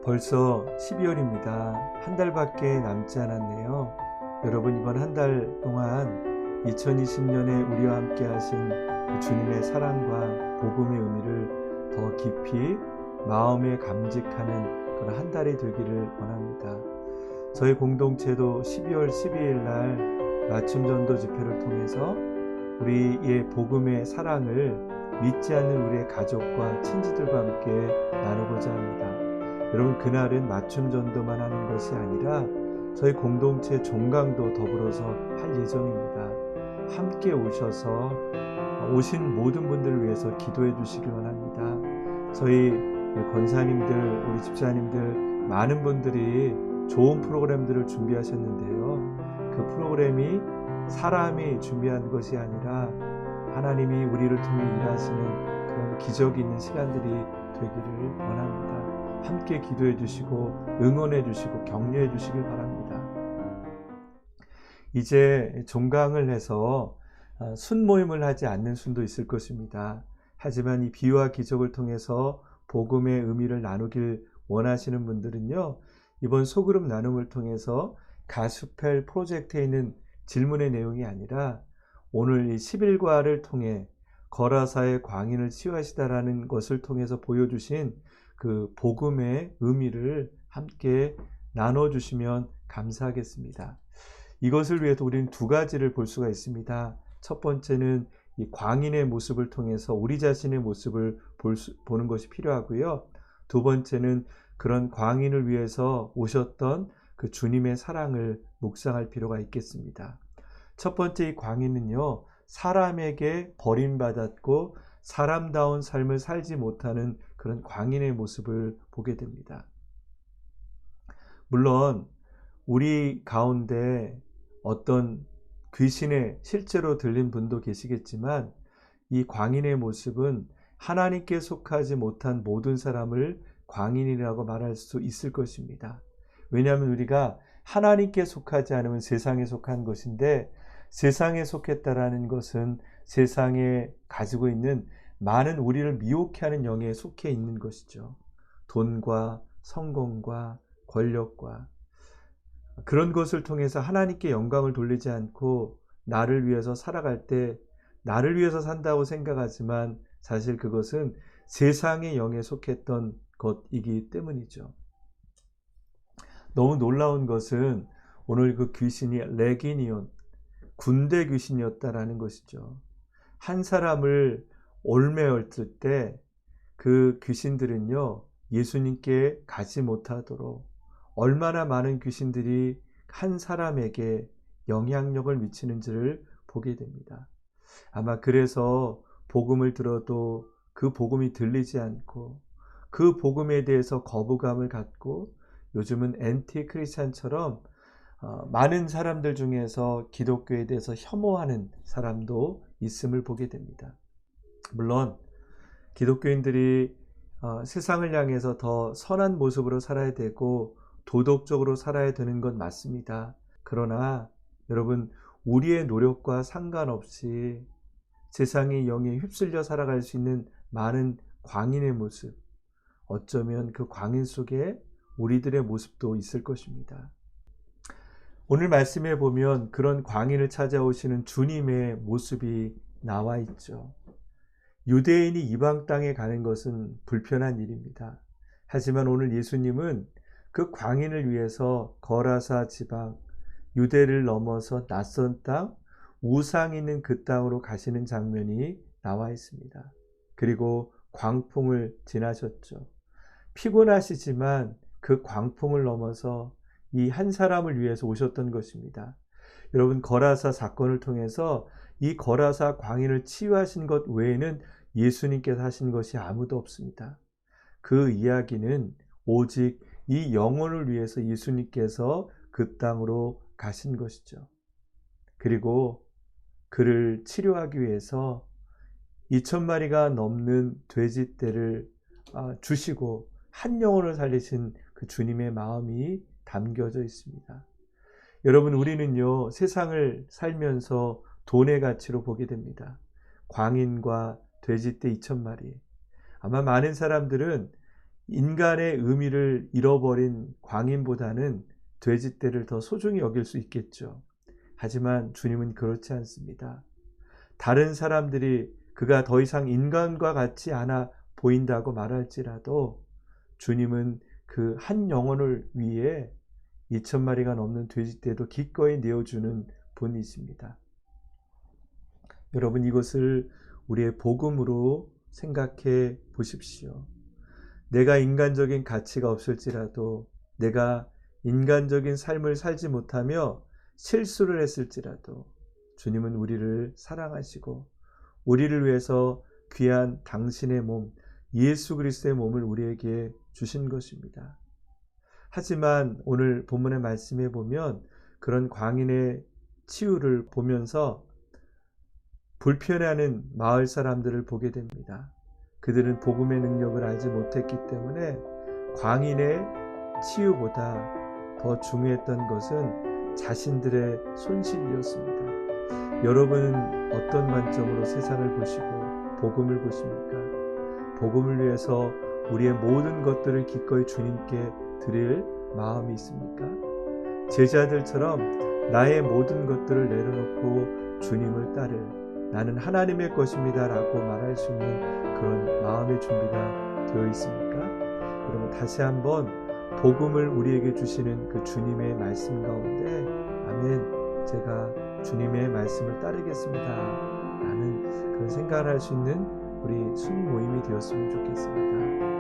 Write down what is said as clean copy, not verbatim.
벌써 12월입니다. 한 달밖에 남지 않았네요. 여러분, 이번 한 달 동안 2020년에 우리와 함께 하신 그 주님의 사랑과 복음의 의미를 더 깊이 마음에 감직하는 그런 한 달이 되기를 원합니다. 저희 공동체도 12월 12일 날 맞춤 전도 집회를 통해서 우리의 복음의 사랑을 믿지 않는 우리의 가족과 친지들과 함께 나누고자 합니다. 여러분, 그날은 맞춤 전도만 하는 것이 아니라 저희 공동체 종강도 더불어서 할 예정입니다. 함께 오셔서 오신 모든 분들을 위해서 기도해 주시기 원합니다. 저희 권사님들, 우리 집사님들 많은 분들이 좋은 프로그램들을 준비하셨는데요. 그 프로그램이 사람이 준비한 것이 아니라 하나님이 우리를 통해 일하시는 그런 기적이 있는 시간들이 되기를 원합니다. 함께 기도해 주시고 응원해 주시고 격려해 주시길 바랍니다. 이제 종강을 해서 순모임을 하지 않는 순도 있을 것입니다. 하지만 이 비유와 기적을 통해서 복음의 의미를 나누길 원하시는 분들은요, 이번 소그룹 나눔을 통해서 가스펠 프로젝트에 있는 질문의 내용이 아니라 오늘 이 11과를 통해 거라사의 광인을 치유하시다라는 것을 통해서 보여주신 그 복음의 의미를 함께 나눠주시면 감사하겠습니다. 이것을 위해서 우리는 두 가지를 볼 수가 있습니다. 첫 번째는 이 광인의 모습을 통해서 우리 자신의 모습을 보는 것이 필요하고요. 두 번째는 그런 광인을 위해서 오셨던 그 주님의 사랑을 묵상할 필요가 있겠습니다. 첫 번째 이 광인은요, 사람에게 버림받았고 사람다운 삶을 살지 못하는 그런 광인의 모습을 보게 됩니다. 물론 우리 가운데 어떤 귀신에 실제로 들린 분도 계시겠지만 이 광인의 모습은 하나님께 속하지 못한 모든 사람을 광인이라고 말할 수 있을 것입니다. 왜냐하면 우리가 하나님께 속하지 않으면 세상에 속한 것인데, 세상에 속했다라는 것은 세상에 가지고 있는 많은 우리를 미혹해 하는 영에 속해 있는 것이죠. 돈과 성공과 권력과 그런 것을 통해서 하나님께 영광을 돌리지 않고 나를 위해서 살아갈 때 나를 위해서 산다고 생각하지만 사실 그것은 세상의 영에 속했던 것이기 때문이죠. 너무 놀라운 것은 오늘 그 귀신이 레기니온, 군대 귀신이었다라는 것이죠. 한 사람을 올매었을 때 그 귀신들은요, 예수님께 가지 못하도록 얼마나 많은 귀신들이 한 사람에게 영향력을 미치는지를 보게 됩니다. 아마 그래서 복음을 들어도 그 복음이 들리지 않고 그 복음에 대해서 거부감을 갖고 요즘은 엔티 크리스찬처럼 많은 사람들 중에서 기독교에 대해서 혐오하는 사람도 있음을 보게 됩니다. 물론 기독교인들이 세상을 향해서 더 선한 모습으로 살아야 되고 도덕적으로 살아야 되는 건 맞습니다. 그러나 여러분, 우리의 노력과 상관없이 세상의 영에 휩쓸려 살아갈 수 있는 많은 광인의 모습, 어쩌면 그 광인 속에 우리들의 모습도 있을 것입니다. 오늘 말씀에 보면 그런 광인을 찾아오시는 주님의 모습이 나와 있죠. 유대인이 이방 땅에 가는 것은 불편한 일입니다. 하지만 오늘 예수님은 그 광인을 위해서 거라사 지방, 유대를 넘어서 낯선 땅, 우상 있는 그 땅으로 가시는 장면이 나와 있습니다. 그리고 광풍을 지나셨죠. 피곤하시지만 그 광풍을 넘어서 이 한 사람을 위해서 오셨던 것입니다. 여러분, 거라사 사건을 통해서 이 거라사 광인을 치유하신 것 외에는 예수님께서 하신 것이 아무도 없습니다. 그 이야기는 오직 이 영혼을 위해서 예수님께서 그 땅으로 가신 것이죠. 그리고 그를 치료하기 위해서 2,000마리가 넘는 돼지떼를 주시고 한 영혼을 살리신 그 주님의 마음이 담겨져 있습니다. 여러분, 우리는요, 세상을 살면서 돈의 가치로 보게 됩니다. 광인과 돼지떼 2,000마리. 아마 많은 사람들은 인간의 의미를 잃어버린 광인보다는 돼지떼를 더 소중히 여길 수 있겠죠. 하지만 주님은 그렇지 않습니다. 다른 사람들이 그가 더 이상 인간과 같지 않아 보인다고 말할지라도 주님은 그 한 영혼을 위해 2,000마리가 넘는 돼지떼도 기꺼이 내어주는 분이십니다. 여러분, 이것을 우리의 복음으로 생각해 보십시오. 내가 인간적인 가치가 없을지라도, 내가 인간적인 삶을 살지 못하며 실수를 했을지라도 주님은 우리를 사랑하시고 우리를 위해서 귀한 당신의 몸, 예수 그리스도의 몸을 우리에게 주신 것입니다. 하지만 오늘 본문의 말씀에 보면 그런 광인의 치유를 보면서 불편해하는 마을 사람들을 보게 됩니다. 그들은 복음의 능력을 알지 못했기 때문에 광인의 치유보다 더 중요했던 것은 자신들의 손실이었습니다. 여러분은 어떤 관점으로 세상을 보시고 복음을 보십니까? 복음을 위해서 우리의 모든 것들을 기꺼이 주님께 드릴 마음이 있습니까? 제자들처럼 나의 모든 것들을 내려놓고 주님을 따를, 나는 하나님의 것입니다 라고 말할 수 있는 그런 마음의 준비가 되어 있습니까? 여러분, 다시 한번 복음을 우리에게 주시는 그 주님의 말씀 가운데 아멘, 제가 주님의 말씀을 따르겠습니다 라는 그런 생각을 할 수 있는 우리 순모임이 되었으면 좋겠습니다.